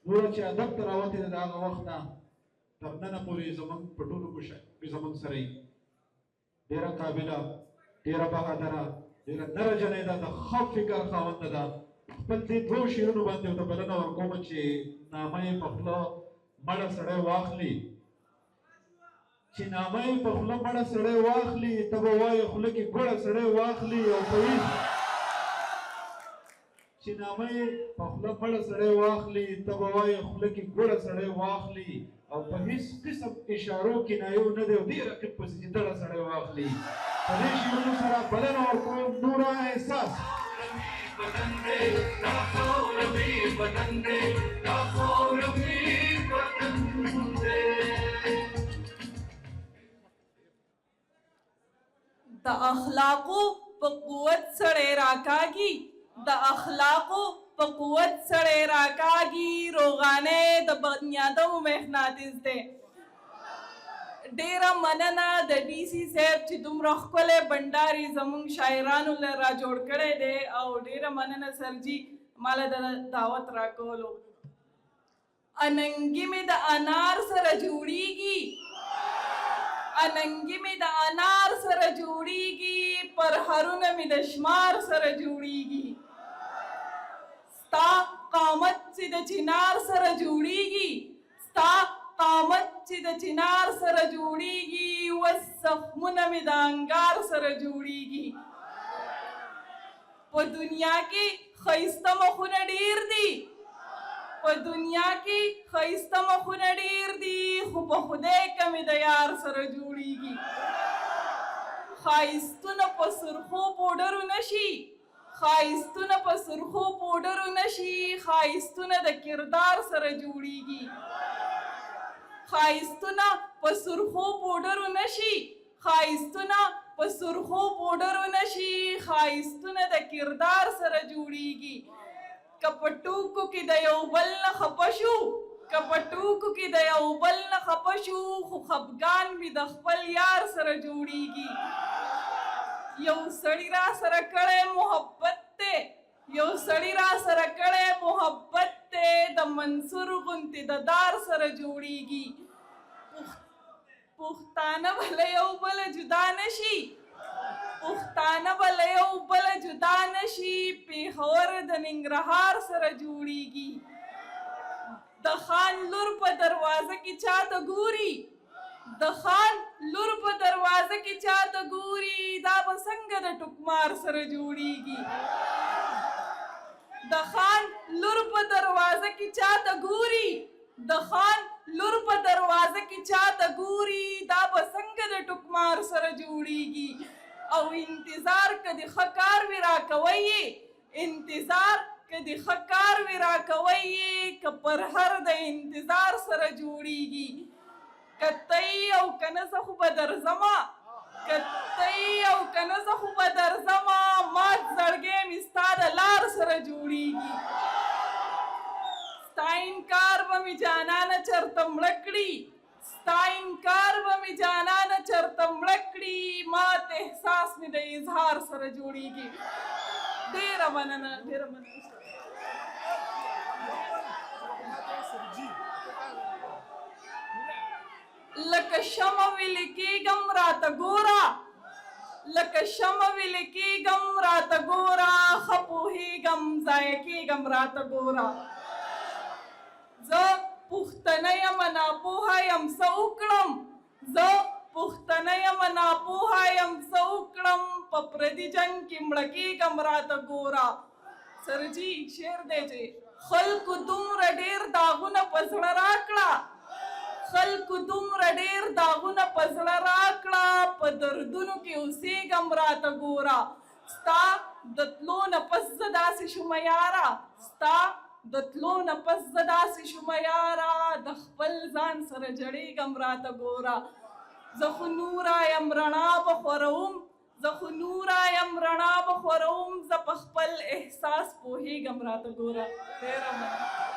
نور چې ادب ته راوتې ده د هغه وخت نه تر ننه پورې زموږ په ټولو کې زموږ سره یې ډېره قابله ډېره بهادره ډېره نره جنۍ ده د ښه فکر خاونده ده خپل دې دوو شعرونو باندې ورته بلنه ورکوم چې نامه یې په خوله مړه سړی واخلي چې نامه یې په خوله مړه سړی واخلي ته به وایې خوله کې ګوړه سړی واخلي او په هېڅ چې نامه یې په خوله مړه سړی واخلي ته به وایې خوله کې ګوړه سړی واخلي او په هېڅ قسم اشارو کنایو نه دی او دې رقیب پسې چې دړه سړی واخلي په دې شعرونو سره بلنه ورکوم نوره احساس د اخلاقو په قوت سړی راکاږي د اخلاقو په قوت سړی راکاږي روغانۍ د بنیادمو مغناطیس دی ډیره مننه د ډي سي صاحب چې دومره ښکلی بنډاري زموږ شاعرانو له را جوړ کړی دی او ډیره مننه سرجي ماله د دعوت راکولو اننګي مې د انار سره جوړیږي اننګي مې د انار سره جوړیږي پرهرونه مې د شمار سره جوړیږي ستا قامت چې د چنار سره جوړیږي ستا قامت چې د چنار سره جوړیږي وسخمونه مې د انګار سره جوړیږي په دنیا کې ښایسته مخونه ډیر دي په دنیا کې ښایسته مخونه ډیر دي خو په خدای که مې د یار سره جوړیږي ښایستونه په سرخو پوډرو نشي ښایستونه په سرخو پوډرو نشي ښایستونه د کردار سره جوړیږي ښایستونه په سرخو پوډرو نشي ښایستونه په سرخو پوډرو نشي ښایستونه د کردار سره جوړیږي که په ټوکو کې د یو بل نه خفه شو که په ټوکو کې د یو بل نه خفه شو خو خفګان مې د خپل یار سره جوړیږي یو سړی را سره کړی محبت دی یو سړی را سره کړی محبت دی د منصور غوندې د دار سره جوړیږي پښتانه به له یو بله جدا نشي پښتانه به له یو بله جدا نشي پېښور د ننګرهار سره جوړیږي د خان لور په دروازه کې چاته ګوري د خان لور په دروازه کې چاته ګوري دا به څنګه د ټوکمار سره جوړیږي د خان لور په دروازه کې چاته ګوري د خان لور په دروازه کې چاته ګوري دا به څنګه د ټوکمار سره جوړیږي او انتظار که د ښه کار وي راکوی انتظار که د ښه کار وي راکوی که پر هر د انتظار سره جوړیږي که ته او که نه زه خو به درځمه که ته او که نه زه خو به درځمه مات زړګی مې ستا د لار سره جوړیږي ستا انکار به مې جانانه چرته مړه کړي ستا انکار به مې جانانه چرته مړه کړي مات احساس مې د اظهار سره جوړیږي ډېره مننه ډېره مننه لکه شمع ویلې کېږم راته ګوره لکه شمع ویلې کېږم راته ګوره ښه پوهېږم ضایع کېږم راته ګوره زه پښتنه یم ناپوهه یم څه وکړم زه پښتنه یم ناپوهه یم څه وکړم په پردي جنګ کې مړه کېږم راته ګوره سرجي شعر دی چې خلکو دومره ډېر داغونه په زړه راکړه خلکو دومره ډېر داغونه په زړه راکړه په دردونو کې اوسېږم راته ګوره ستا د تلو نه پس زه داسې شومه یاره ستا د تلو نه پس زه داسې شومه یاره د خپل ځان سره جړېږم راته ګوره زه خو نوره یم رڼا به خوروم زه خو نوره یم رڼا به خوروم زه په خپل احساس پوهېږم راته ګوره ډېره مننه